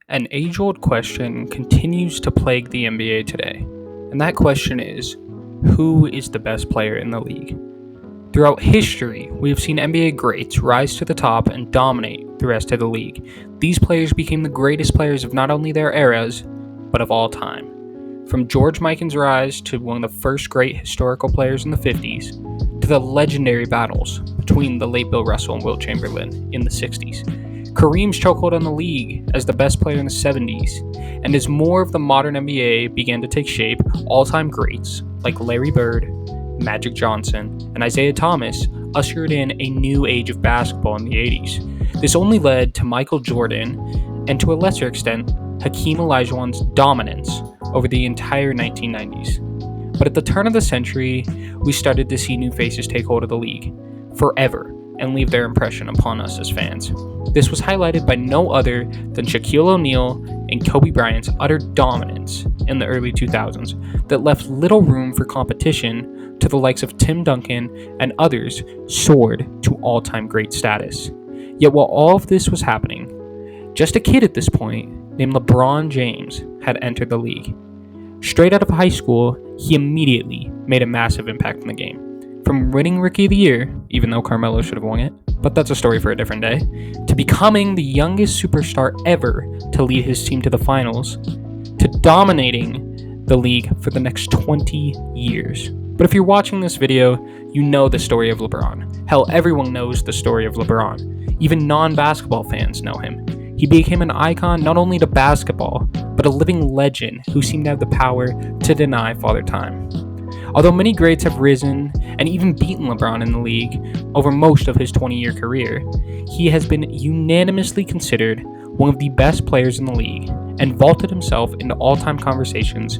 An age-old question continues to plague the NBA today, and that question is, who is the best player in the league? Throughout history, we have seen NBA greats rise to the top and dominate the rest of the league. These players became the greatest players of not only their eras, but of all time. From George Mikan's rise to one of the first great historical players in the 50s, to the legendary battles between the late Bill Russell and Wilt Chamberlain in the 60s. Kareem's chokehold on the league as the best player in the 70s, and as more of the modern NBA began to take shape, all-time greats like Larry Bird, Magic Johnson, and Isaiah Thomas ushered in a new age of basketball in the 80s. This only led to Michael Jordan, and to a lesser extent, Hakeem Olajuwon's dominance over the entire 1990s. But at the turn of the century, we started to see new faces take hold of the league forever and leave their impression upon us as fans. This was highlighted by no other than Shaquille O'Neal and Kobe Bryant's utter dominance in the early 2000s that left little room for competition to the likes of Tim Duncan and others soared to all-time great status. Yet while all of this was happening, just a kid at this point named LeBron James had entered the league. Straight out of high school, he immediately made a massive impact in the game. From winning Rookie of the Year, even though Carmelo should have won it, but that's a story for a different day, to becoming the youngest superstar ever to lead his team to the finals, to dominating the league for the next 20 years. But if you're watching this video, you know the story of LeBron. Hell, everyone knows the story of LeBron. Even non-basketball fans know him. He became an icon not only to basketball, but a living legend who seemed to have the power to deny Father Time. Although many greats have risen and even beaten LeBron in the league over most of his 20-year career, he has been unanimously considered one of the best players in the league and vaulted himself into all-time conversations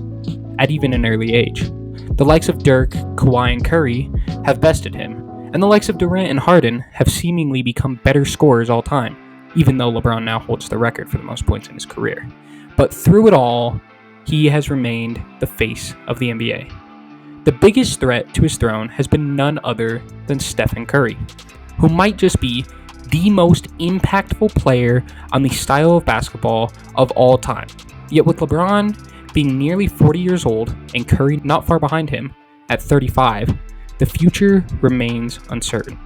at even an early age. The likes of Dirk, Kawhi, and Curry have bested him, and the likes of Durant and Harden have seemingly become better scorers all time, even though LeBron now holds the record for the most points in his career. But through it all, he has remained the face of the NBA. The biggest threat to his throne has been none other than Stephen Curry, who might just be the most impactful player on the style of basketball of all time. Yet with LeBron being nearly 40 years old and Curry not far behind him at 35, the future remains uncertain.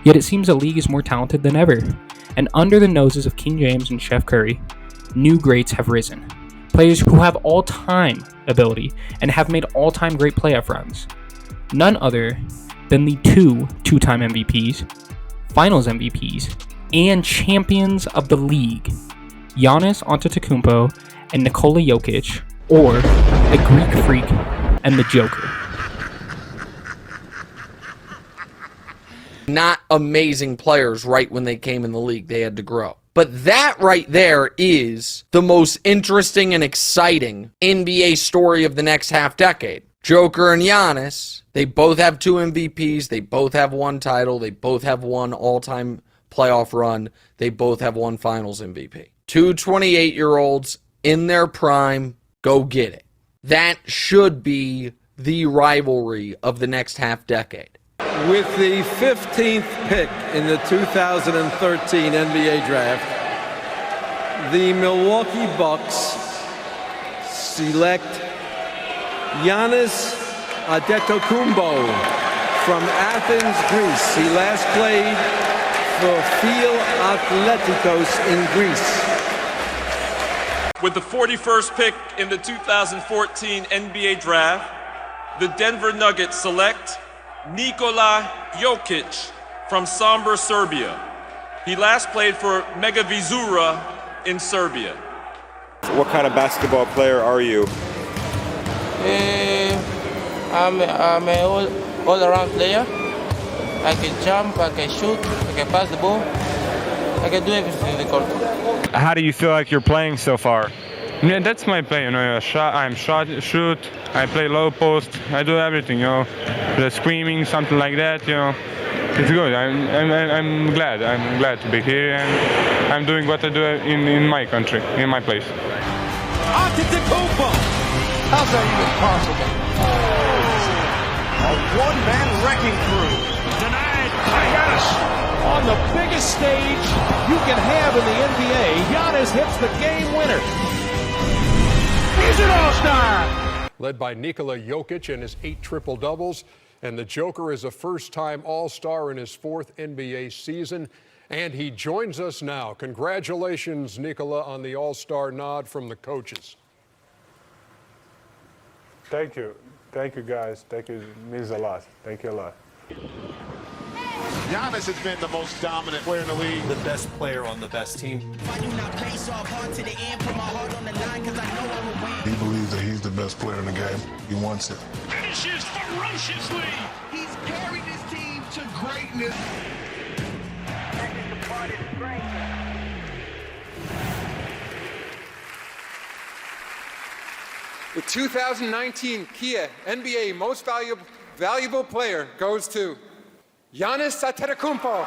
Yet it seems the league is more talented than ever, and under the noses of King James and Chef Curry, new greats have risen. Players who have all-time ability and have made all-time great playoff runs. None other than the two-time MVPs, Finals MVPs, and champions of the league, Giannis Antetokounmpo and Nikola Jokic, or the Greek Freak and the Joker. Not amazing players right when they came in the league. They had to grow. But that right there is the most interesting and exciting NBA story of the next half decade. Joker and Giannis, they both have 2 MVPs. They both have 1 title. They both have 1 all-time playoff run. They both have 1 finals MVP. 2 28-year-olds in their prime. Go get it. That should be the rivalry of the next half decade. With the 15th pick in the 2013 NBA Draft, the Milwaukee Bucks select Giannis Antetokounmpo from Athens, Greece. He last played for Fil Athleticos in Greece. With the 41st pick in the 2014 NBA Draft, the Denver Nuggets select Nikola Jokic from Sombor, Serbia. He last played for Mega Vizura in Serbia. What kind of basketball player are you? I'm an all-around player. I can jump, I can shoot, I can pass the ball. I can do everything in the court. How do you feel like you're playing so far? Yeah, that's my play, shoot, I play low post, I do everything, the screaming, something like that, it's good. I'm glad to be here, and I'm doing what I do in my country, in my place. Antetokounmpo! How's that even possible? A one-man wrecking crew. Denied by Giannis. On the biggest stage you can have in the NBA, Giannis hits the game winner. He's an all-star. Led by Nikola Jokic and his 8 triple-doubles. And the Joker is a first-time All-Star in his 4th NBA season. And he joins us now. Congratulations, Nikola, on the All-Star nod from the coaches. Thank you. Thank you, guys. Thank you. It means a lot. Thank you a lot. Giannis has been the most dominant player in the league. The best player on the best team. He believes that he's the best player in the game. He wants it. Finishes ferociously. He's carried his team to greatness. The 2019 Kia NBA Most Valuable Player goes to Giannis Antetokounmpo.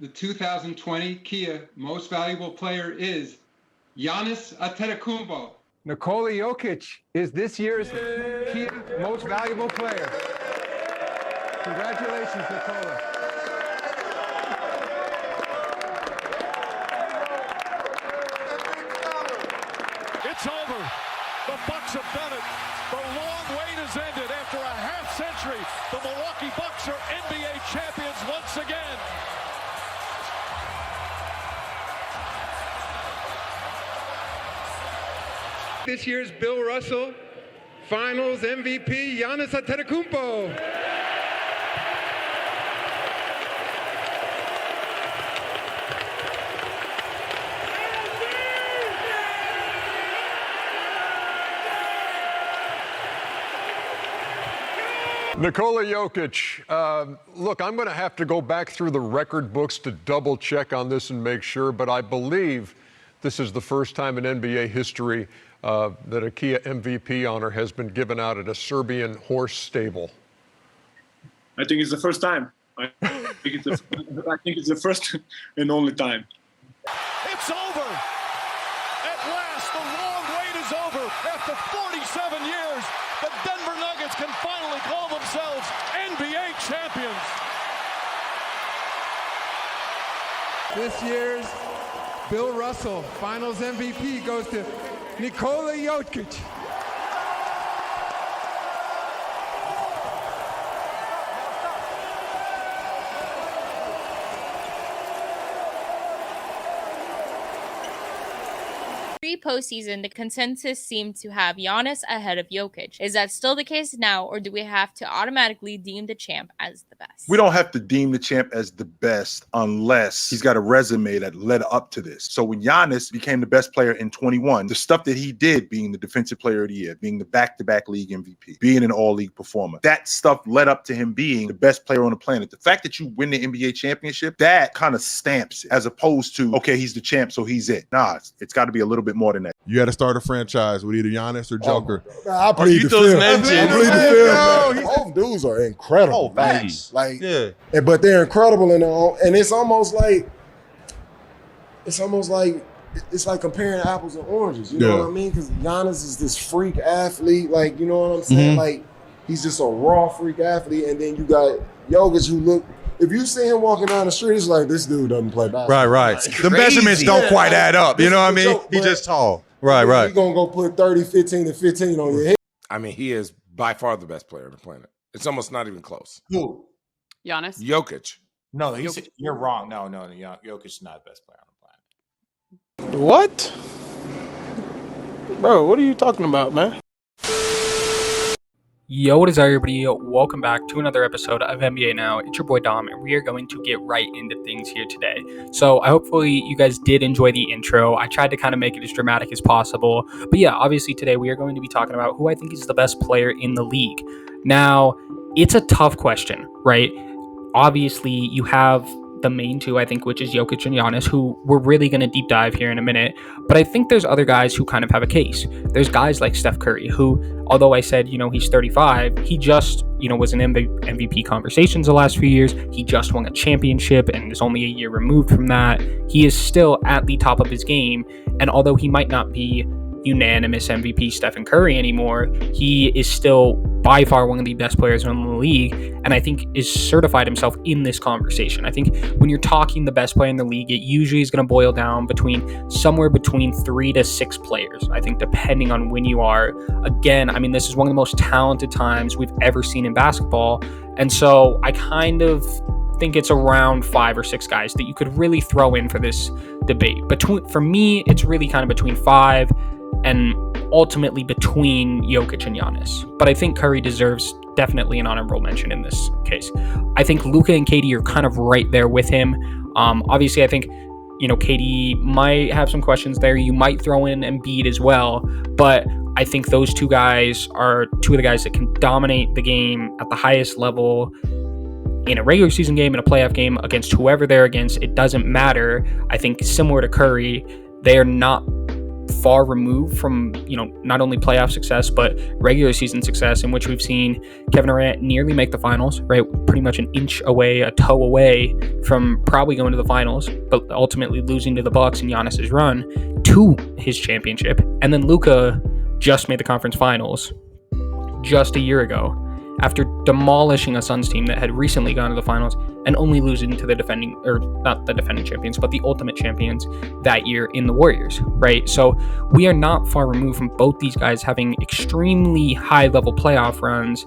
The 2020 Kia Most Valuable Player is Giannis Antetokounmpo. Nikola Jokic is this year's Kia Most Valuable Player. Congratulations, Nikola. It's over. The Bucks have done it. The long wait has ended. After a half century, the Milwaukee Bucks are NBA champions once again. This year's Bill Russell Finals MVP, Giannis Antetokounmpo. Nikola Jokic, look, I'm going to have to go back through the record books to double check on this and make sure, but I believe this is the first time in NBA history that a Kia MVP honor has been given out at a Serbian horse stable. I think it's the first time. I think it's the first and only time. It's over. At last, the long wait is over. After 47 years, the Denver Nuggets can finally call themselves NBA champions. This year's Bill Russell Finals MVP goes to Nikola Jokic. Pre-postseason, the consensus seemed to have Giannis ahead of Jokic. Is that still the case now, or do we have to automatically deem the champ as the best? We don't have to deem the champ as the best unless he's got a resume that led up to this. So when Giannis became the best player in 21, the stuff that he did, being the defensive player of the year, being the back-to-back league MVP, being an all-league performer, that stuff led up to him being the best player on the planet. The fact that you win the NBA championship, that kind of stamps it, as opposed to, okay, he's the champ, so he's it. Nah, it's got to be a little bit more than that. You had to start a franchise with either Giannis or Joker. I plead the fifth. I plead the fifth. Both dudes are incredible. Like, yeah. But they're incredible in their own, and it's almost like it's like comparing apples and oranges. You know what I mean? Because Giannis is this freak athlete. Like, you know what I'm saying? Mm-hmm. Like, he's just a raw freak athlete, and then you got Jokic, who look. If you see him walking down the street, it's like, this dude doesn't play basketball. Right. The measurements don't quite add up. You know what I mean? He's just tall. Right. He's going to go put 30, 15, and 15 on your head. I mean, he is by far the best player on the planet. It's almost not even close. Who? Giannis? Jokic. No, you're wrong. No. Jokic is not the best player on the planet. What? Bro, what are you talking about, man? Yo, what is up, everybody? Welcome back to another episode of NBA Now. It's your boy Dom, and we are going to get right into things here today. So hopefully you guys did enjoy the intro. I tried to kind of make it as dramatic as possible. But yeah, obviously today we are going to be talking about who I think is the best player in the league. Now, it's a tough question, right? Obviously, you have the main two, I think, which is Jokic and Giannis, who we're really going to deep dive here in a minute. But I think there's other guys who kind of have a case. There's guys like Steph Curry, who, although I said, he's 35, he just, was in MVP conversations the last few years. He just won a championship and is only a year removed from that. He is still at the top of his game. And although he might not be unanimous MVP Stephen Curry anymore. He is still by far one of the best players in the league, and I think is certified himself in this conversation. I think when you're talking the best player in the league, it usually is going to boil down somewhere between 3 to 6 players, I think, depending on when you are. Again, I mean, this is one of the most talented times we've ever seen in basketball, and so I kind of think it's around 5 or 6 guys that you could really throw in for this debate. For me, it's really kind of between 5 and ultimately between Jokic and Giannis. But I think Curry deserves definitely an honorable mention in this case. I think Luka and KD are kind of right there with him. Obviously, I think, KD might have some questions there. You might throw in Embiid as well, but I think those 2 guys are 2 of the guys that can dominate the game at the highest level in a regular season game, in a playoff game, against whoever they're against. It doesn't matter. I think similar to Curry, they are not far removed from, not only playoff success, but regular season success, in which we've seen Kevin Durant nearly make the finals, right? Pretty much an inch away, a toe away from probably going to the finals, but ultimately losing to the Bucks and Giannis's run to his championship. And then Luka just made the conference finals just a year ago, after demolishing a Suns team that had recently gone to the finals and only losing to not the defending champions, but the ultimate champions that year in the Warriors, right? So we are not far removed from both these guys having extremely high-level playoff runs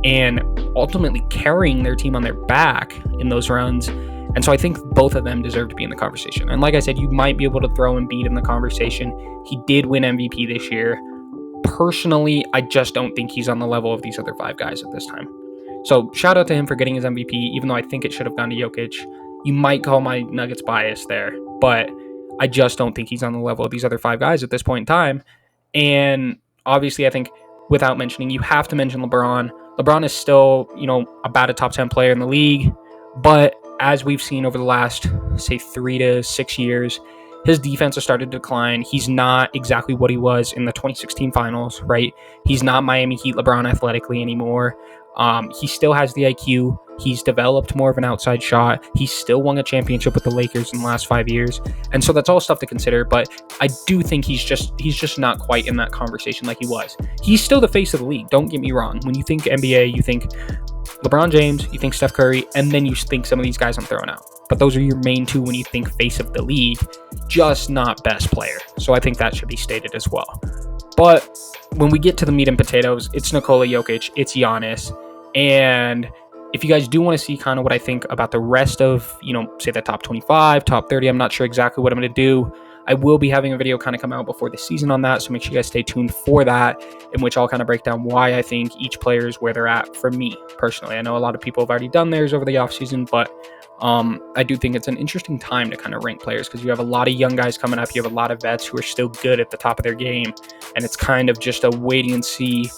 and ultimately carrying their team on their back in those runs. And so I think both of them deserve to be in the conversation. And like I said, you might be able to throw Embiid in the conversation. He did win MVP this year. Personally, I just don't think he's on the level of these other 5 guys at this time. So shout out to him for getting his MVP, even though I think it should have gone to Jokic. You might call my Nuggets bias there, but I just don't think he's on the level of these other 5 guys at this point in time. And obviously, I think without mentioning, you have to mention LeBron. LeBron is still, about a top 10 player in the league, but as we've seen over the last, say, 3 to 6 years, his defense has started to decline. He's not exactly what he was in the 2016 finals, right? He's not Miami Heat LeBron athletically anymore. He still has the IQ. He's developed more of an outside shot. He's still won a championship with the Lakers in the last 5 years. And so that's all stuff to consider, but I do think he's just not quite in that conversation like he was. He's still the face of the league, don't get me wrong. When you think NBA, you think LeBron James, you think Steph Curry, and then you think some of these guys I'm throwing out. But those are your main 2 when you think face of the league, just not best player. So I think that should be stated as well. But when we get to the meat and potatoes, it's Nikola Jokic, it's Giannis. And if you guys do want to see kind of what I think about the rest of, say the top 25, top 30, I'm not sure exactly what I'm going to do. I will be having a video kind of come out before the season on that, so make sure you guys stay tuned for that, in which I'll kind of break down why I think each player is where they're at for me personally. I know a lot of people have already done theirs over the offseason, but I do think it's an interesting time to kind of rank players because you have a lot of young guys coming up. You have a lot of vets who are still good at the top of their game, and it's kind of just a waiting and see.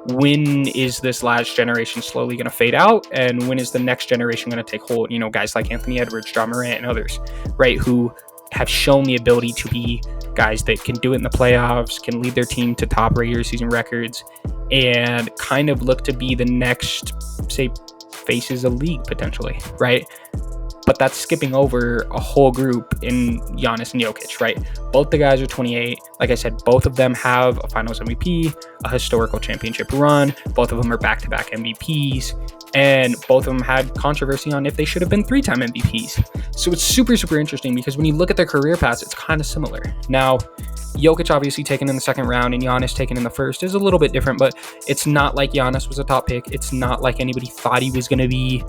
When is this last generation slowly going to fade out, and when is the next generation going to take hold? Guys like Anthony Edwards, John Morant, and others, right, who have shown the ability to be guys that can do it in the playoffs, can lead their team to top regular season records, and kind of look to be the next, say, faces of league potentially, right? But that's skipping over a whole group in Giannis and Jokic, right? Both the guys are 28. Like I said, both of them have a finals MVP, a historical championship run. Both of them are back-to-back MVPs. And both of them had controversy on if they should have been 3-time MVPs. So it's super, super interesting because when you look at their career paths, it's kind of similar. Now, Jokic obviously taken in the second round and Giannis taken in the first is a little bit different, but it's not like Giannis was a top pick. It's not like anybody thought he was going to be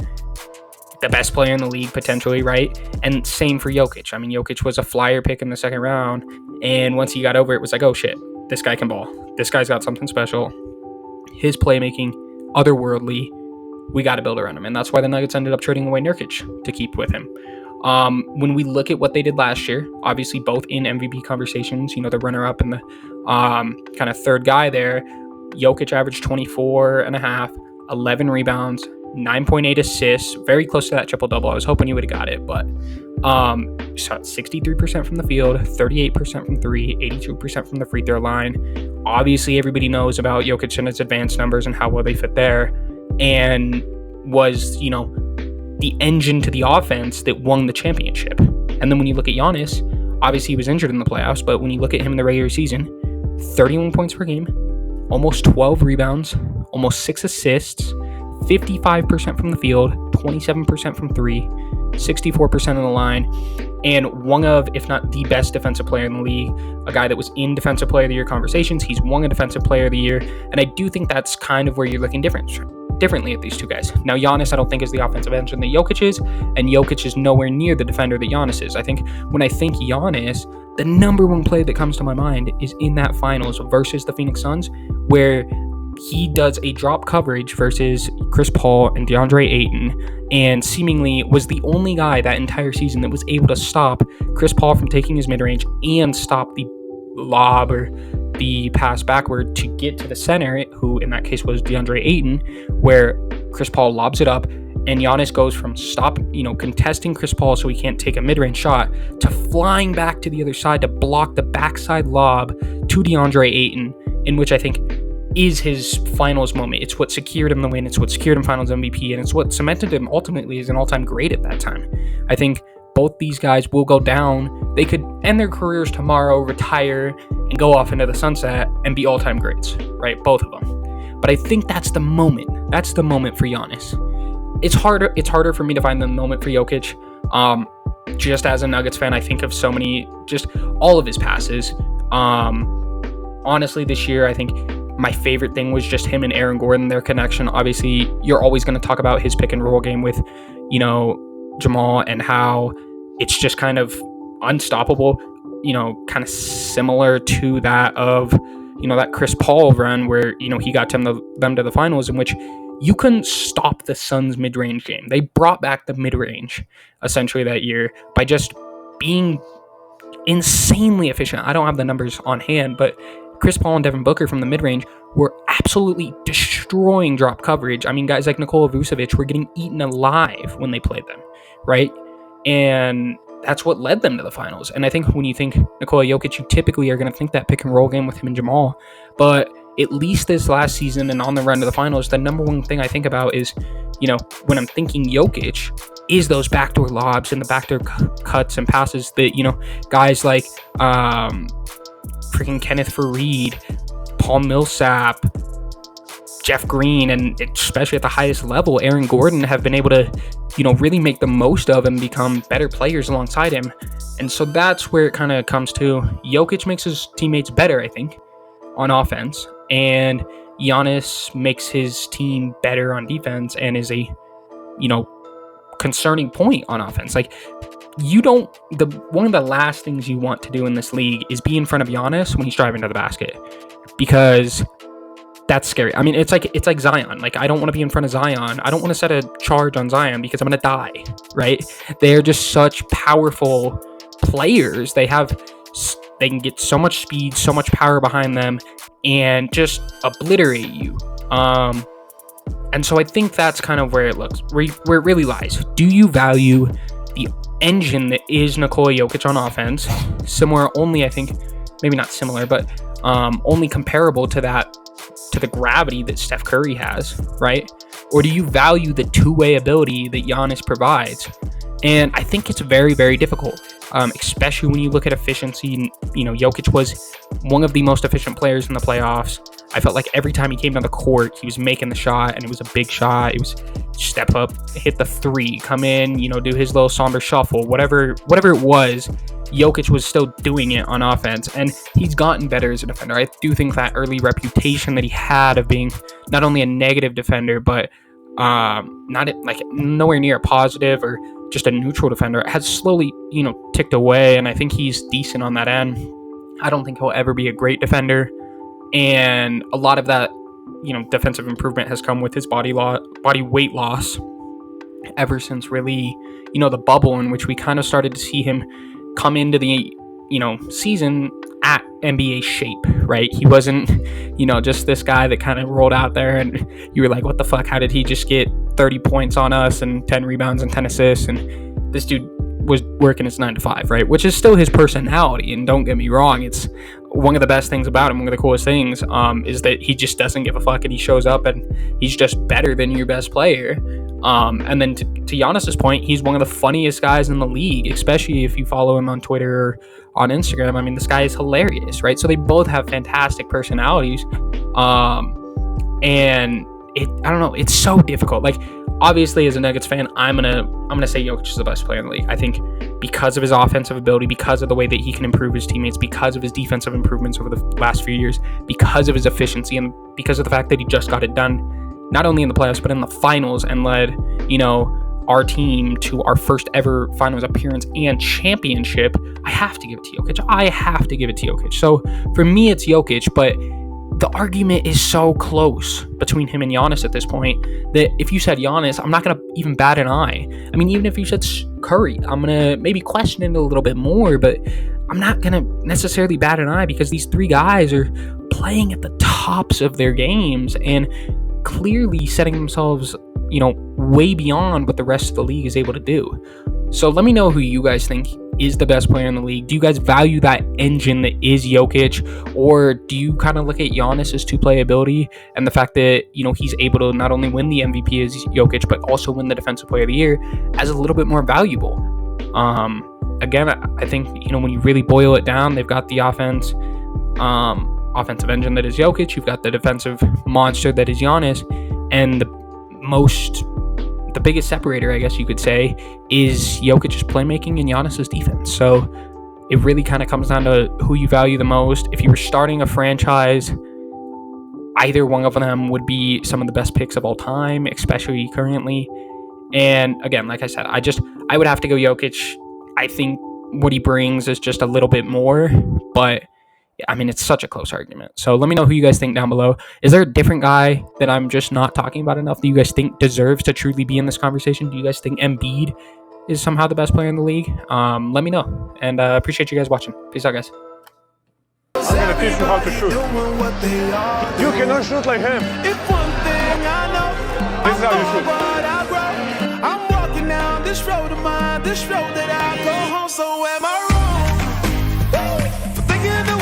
the best player in the league potentially, right? And same for Jokic. I mean, Jokic was a flyer pick in the second round, and once he got over it, was like, oh shit, this guy can ball. This guy's got something special. His playmaking, otherworldly. We got to build around him, and that's why the Nuggets ended up trading away Nurkic to keep with him. When we look at what they did last year, obviously both in MVP conversations, the runner-up and the kind of third guy there, Jokic averaged 24.5, 11 rebounds, 9.8 assists, very close to that triple-double. I was hoping you would have got it, but shot 63% from the field, 38% from 3, 82% from the free throw line. Obviously, everybody knows about Jokic and his advanced numbers and how well they fit there, and was, the engine to the offense that won the championship. And then when you look at Giannis, obviously he was injured in the playoffs, but when you look at him in the regular season, 31 points per game, almost 12 rebounds, almost 6 assists, 55% from the field, 27% from 3, 64% on the line, and one of, if not the best defensive player in the league, a guy that was in Defensive Player of the Year conversations. He's won a Defensive Player of the Year, and I do think that's kind of where you're looking differently at these two guys. Now, Giannis, I don't think is the offensive engine that Jokic is, and Jokic is nowhere near the defender that Giannis is. I think when I think Giannis, the number one play that comes to my mind is in that finals versus the Phoenix Suns, where he does a drop coverage versus Chris Paul and DeAndre Ayton, and seemingly was the only guy that entire season that was able to stop Chris Paul from taking his mid-range and stop the lob or the pass backward to get to the center, who in that case was DeAndre Ayton, where Chris Paul lobs it up and Giannis goes from contesting Chris Paul so he can't take a mid-range shot to flying back to the other side to block the backside lob to DeAndre Ayton, in which I think is his finals moment. It's what secured him the win. It's what secured him finals MVP, and it's what cemented him ultimately as an all-time great at that time. I think both these guys will go down. They could end their careers tomorrow, retire, and go off into the sunset and be all-time greats, right? Both of them. But I think that's the moment. That's the moment for Giannis. It's harder for me to find the moment for Jokic. Just as a Nuggets fan, I think of so many, just all of his passes. Honestly, this year, I think my favorite thing was just him and Aaron Gordon, their connection. Obviously, you're always going to talk about his pick and roll game with, Jamal, and how it's just kind of unstoppable, kind of similar to that of, that Chris Paul run where, he got them to the finals, in which you couldn't stop the Suns mid-range game. They brought back the mid-range essentially that year by just being insanely efficient. I don't have the numbers on hand, but Chris Paul and Devin Booker from the mid-range were absolutely destroying drop coverage. I mean, guys like Nikola Vucevic were getting eaten alive when they played them, right? And that's what led them to the finals. And I think when you think Nikola Jokic, you typically are going to think that pick and roll game with him and Jamal. But at least this last season and on the run to the finals, the number one thing I think about is, when I'm thinking Jokic, is those backdoor lobs and the backdoor cuts and passes that, guys like freaking Kenneth Faried, Paul Millsap, Jeff Green, and especially at the highest level, Aaron Gordon have been able to, really make the most of and become better players alongside him. And so that's where it kind of comes to. Jokic makes his teammates better, I think, on offense, and Giannis makes his team better on defense and is a, concerning point on offense. Like, one of the last things you want to do in this league is be in front of Giannis when he's driving to the basket, because that's scary. I mean, it's like Zion. Like, I don't want to be in front of Zion. I don't want to set a charge on Zion because I'm going to die, right? They're just such powerful players. They can get so much speed, so much power behind them, and just obliterate you. And so I think that's kind of where it really lies. Do you value the engine that is Nikola Jokic on offense, similar only, I think, maybe not similar, but only comparable to the gravity that Steph Curry has, right? Or do you value the two-way ability that Giannis provides? And I think it's very, very difficult, especially when you look at efficiency. Jokic was one of the most efficient players in the playoffs. I felt like every time he came down the court, he was making the shot, and it was a big shot. It was step up, hit the three, come in, do his little somber shuffle, whatever it was. Jokic was still doing it on offense, and he's gotten better as a defender. I do think that early reputation that he had of being not only a negative defender, but not like nowhere near a positive or just a neutral defender, has slowly, ticked away, and I think he's decent on that end. I don't think he'll ever be a great defender, and a lot of that, defensive improvement has come with his body weight loss ever since really, the bubble in which we kind of started to see him come into the, season at NBA shape, right? He wasn't, just this guy that kind of rolled out there and you were like, what the fuck? How did he just get 30 points on us and 10 rebounds and 10 assists? And this dude was working his 9 to 5, right? Which is still his personality. And don't get me wrong, it's one of the best things about him. One of the coolest things is that he just doesn't give a fuck, and he shows up and he's just better than your best player. And then to Giannis's point, he's one of the funniest guys in the league, especially if you follow him on Twitter or on Instagram. I mean, this guy is hilarious, right? So they both have fantastic personalities. And I don't know, it's so difficult. Like, obviously, as a Nuggets fan, I'm gonna say Jokic is the best player in the league. I think because of his offensive ability, because of the way that he can improve his teammates, because of his defensive improvements over the last few years, because of his efficiency, and because of the fact that he just got it done, not only in the playoffs, but in the finals, and led, our team to our first ever finals appearance and championship. I have to give it to Jokic. So for me, it's Jokic, but the argument is so close between him and Giannis at this point that if you said Giannis, I'm not going to even bat an eye. I mean, even if you said Curry, I'm going to maybe question it a little bit more, but I'm not going to necessarily bat an eye because these three guys are playing at the tops of their games and clearly setting themselves, way beyond what the rest of the league is able to do. So let me know who you guys think is the best player in the league. Do you guys value that engine that is Jokic, or do you kind of look at Giannis's two-play ability and the fact that, he's able to not only win the MVP as Jokic, but also win the Defensive Player of the Year as a little bit more valuable? Again, I think, when you really boil it down, they've got the offensive engine that is Jokic, you've got the defensive monster that is Giannis, and the biggest separator, I guess you could say, is Jokic's playmaking and Giannis's defense. So it really kind of comes down to who you value the most. If you were starting a franchise, either one of them would be some of the best picks of all time, especially currently. And again, like I said, I would have to go Jokic. I think what he brings is just a little bit more, but I mean, it's such a close argument. So let me know who you guys think down below. Is there a different guy that I'm just not talking about enough that you guys think deserves to truly be in this conversation? Do you guys think Embiid is somehow the best player in the league? Let me know. And appreciate you guys watching. Peace out, guys. I'm going to teach you how to shoot. You cannot shoot like him. This is how you shoot. I'm walking down this road of mine, this road that I go.